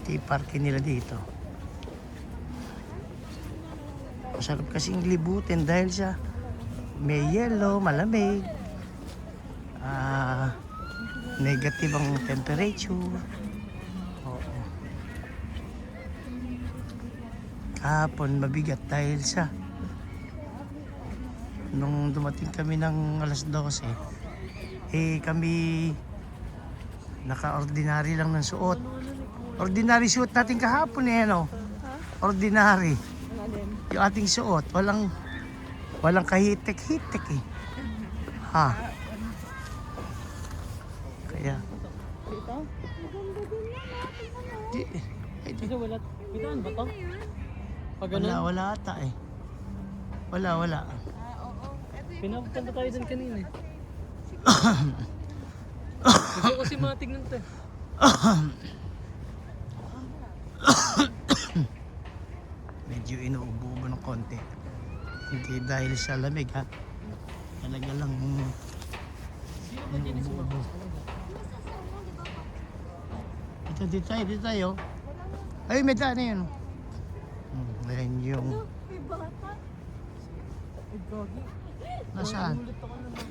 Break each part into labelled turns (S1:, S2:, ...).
S1: Ito yung parking nila dito. Masarap kasing libutin dahil sa may yellow, malamig. Negative ang temperature. Oo. Kahapon mabigat dahil sa nung dumating kami ng alas 12, kami naka-ordinary lang ng suot. Ordinary suot natin kahapon ano? Ordinary. Yung ating suot, walang kahitik-hitik Ha? Kaya
S2: Kasi wala. Pitaan ba to? Pag ganun?
S1: wala ata Wala.
S2: Pinapunta tayo dun kanina eh. Gusto ko kasi matignan to.
S1: Medyo inuubo ng konti. Hindi dahil sa lamig ha. Talaga lang inuubo. Dito tayo. Ay, may daan na yun. Ayan yung...
S3: May bata. Ay, gogi.
S1: Nasaan?
S3: Nagulat ako naman.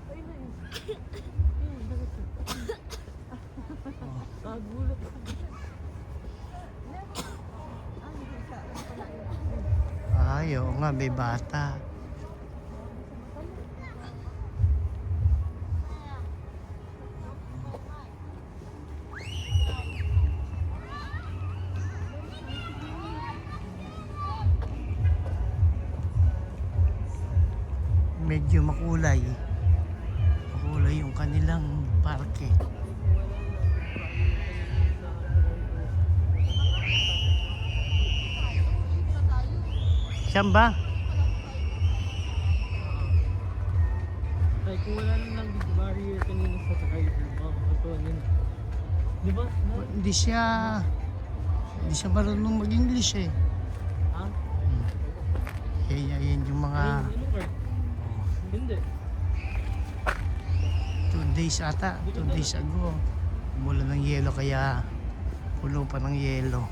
S3: Ay, na yun. Nagulat ako.
S1: Ay, oo nga, may bata. Medyo makulay yung kanilang parke. Saan ba?
S2: Ay, kung wala nang language barrier kanina sa driver, makakatuwa yun. Di ba?
S1: Hindi siya marunong mag-English eh.
S2: Ha?
S1: Yan yung mga
S2: Ay, ano card? Hindi.
S1: 2 days ata, 2 days ago. Mula ng yelo kaya pulo pa ng yelo.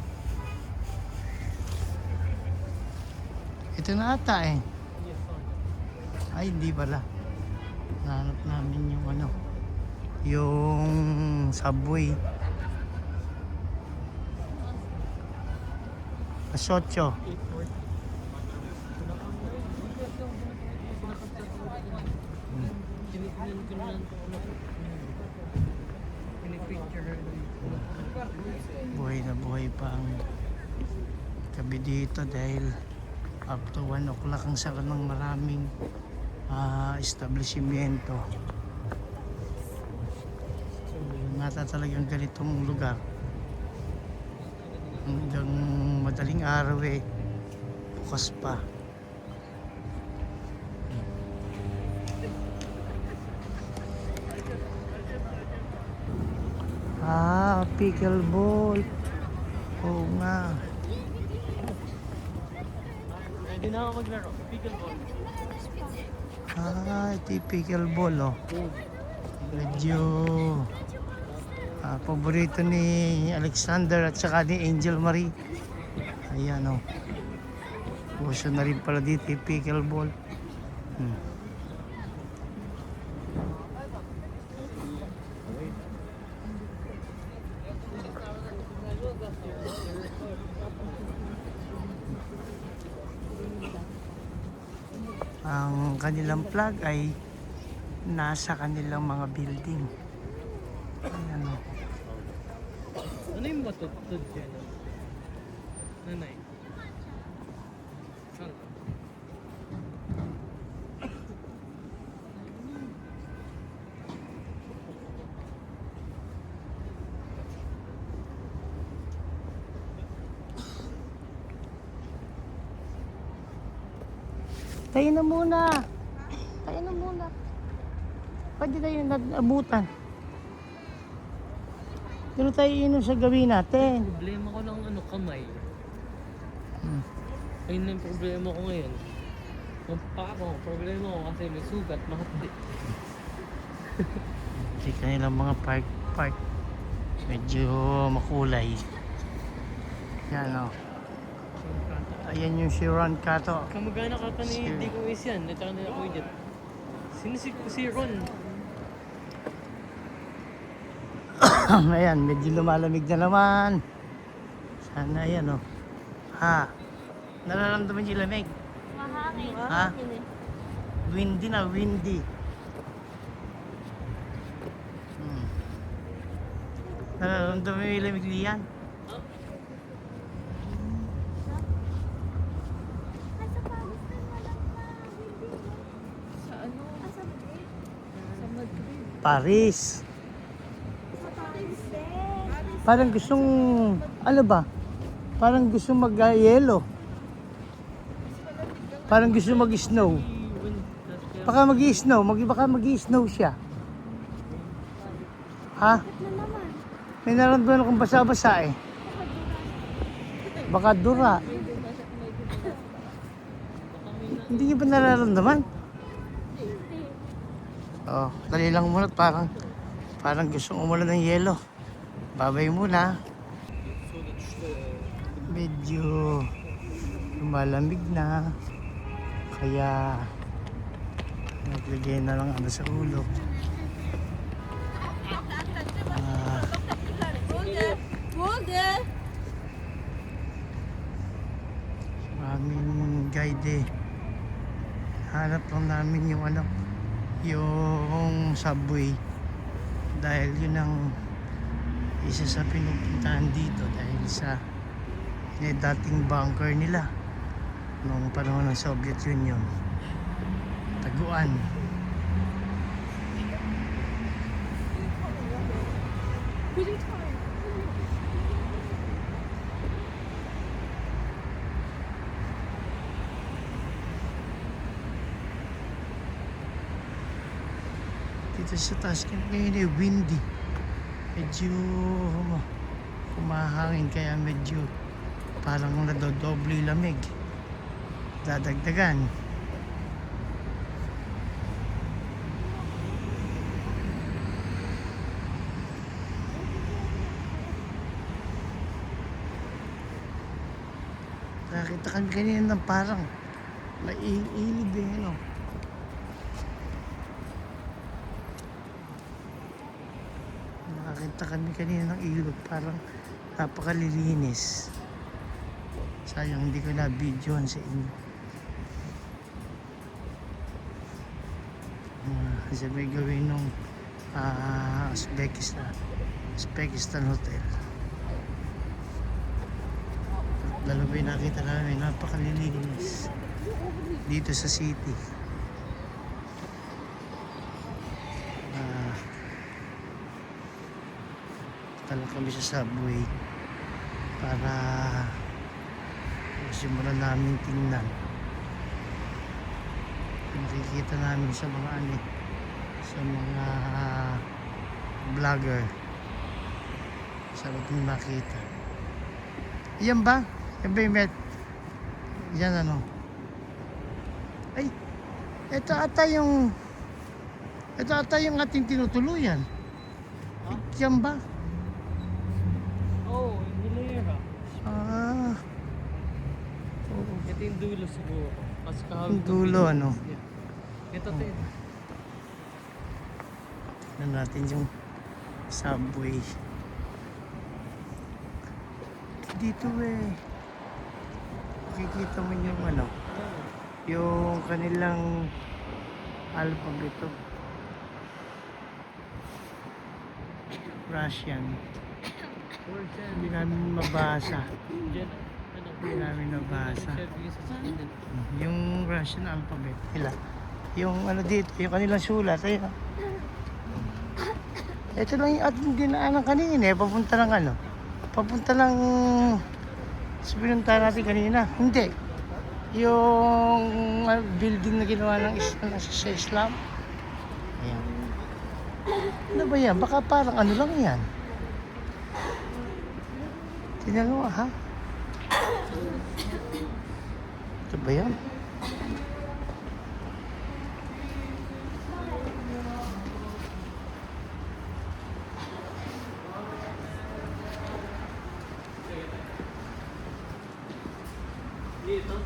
S1: Ito na ata
S2: Yes, sorry.
S1: Ay, hindi pala. Nahanap namin yung subway. Asotyo.
S2: 840. Tinitingnan ko na lang pinipicture.
S1: Buhay na buhay pa ang gabi dito dahil up to 1 o'clock ang sara ng maraming establishmento. So, nata talagang ganitong lugar hanggang madaling araw bukas pa. Pickleball. Oo nga.
S2: Pwede na ako maglaro. Pickleball.
S1: Ito yung pickleball Medyo paborito ni Alexander at saka ni Angel Marie. Ayan Puso na rin pala dito yung pickleball. Ang kanilang flag ay nasa kanilang mga building. Ayan
S2: Ano yung matutod dyan? Nanay. Saan?
S1: Tayo na muna. Pwede tayo nag-abutan. Pero tayo inom sa gawin natin.
S2: Problema ko ng kamay. Ayun na yung problema ko ngayon. Yung paa ko, problema ko kasi may sugat, mahapdi.
S1: Hindi kanilang mga park. Medyo makulay. Yan o. Ayan yung si Ron Cato.
S2: Kamagana ka pa ni
S1: Si-
S2: Dico Is yan. At saka nila Kuya Jet. Sino si Ron?
S1: Ayan, medyo lumalamig na naman. Sana ayan o. Ha? Nararamdaman yung lamig?
S3: Mahangin.
S1: Ha? Windy na, windy. Nararamdaman mo yung lamig liyan?
S3: Nasa Pakistan walang hindi. Sa ano? Sa Madrid. Sa Madrid.
S1: Paris.
S3: Sa Paris din.
S1: Parang gustong, ano ba? Parang gustong mag-yelo. Parang gusto mag-snow. Baka mag-snow, baka mag-snow siya. Ha?
S3: Na naman.
S1: May naramdaman akong basa-basa eh. Baka dura. Hindi niyo ba nararamdaman? Oh, dali lang muna at parang gustong umulan ng yelo. Babay muna. Medyo lumalamig na. Kaya naglagay na lang ano sa ulo. Maraming guide eh. Hanap lang namin yung ano, yung subway. Dahil yun ang isa sa pinupuntahan dito dahil sa dating bunker nila noong panahon ng Soviet Union. Taguan. Dito sa taas ngayon ay windy. Medyo kumahangin kaya medyo parang nadodoble yung lamig. Dadagdagan. Nakita kami kanina ng parang maiilib eh, no? Nakita kami kanina ng ilog, parang napakalilinis. Sayang hindi ko na-videoan sa inyo. Kasi may gawin nung Uzbekistan Hotel. Dalawa yung nakita namin, napakalilinis dito sa city. Tala kami sa subway para simulan namin tingnan. Nakikita namin sa mga sa mga vlogger. Sarap yung makita. Yan ba? Yan ba yung met? Yan ano? Ay, ito ata yung ating tinutuluyan. Yan ba?
S2: Oh, Hilera.
S1: Ah. Oo.
S2: Ito yung dulo siguro. Mas
S1: Yung dulo, ano?
S2: Ito din.
S1: Tignan natin yung subway. Dito eh. Makikita mo yung ano, yung kanilang alphabeto. Russian. Hindi namin mabasa. Hindi namin mabasa. Yung Russian alphabet nila. Yung ano dito, yung kanilang sulat. Ayun. Ito lang yung ating dinaanan kanina eh. Papunta ng ano? Papunta ng sa pinunta natin kanina. Hindi. Yung building na ginawa ng Islam sa Islam. Ayan. Ano ba yan? Baka parang ano lang yan. Tingnan mo ha? Ito ba yan?
S2: dito.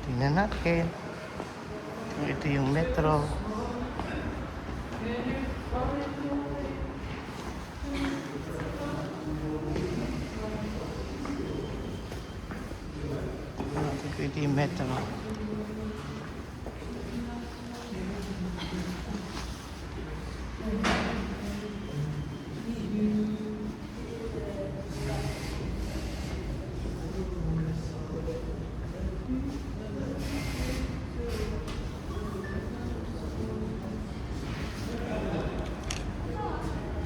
S1: Tingnan natin. Ito yung metro. Ito yung metro.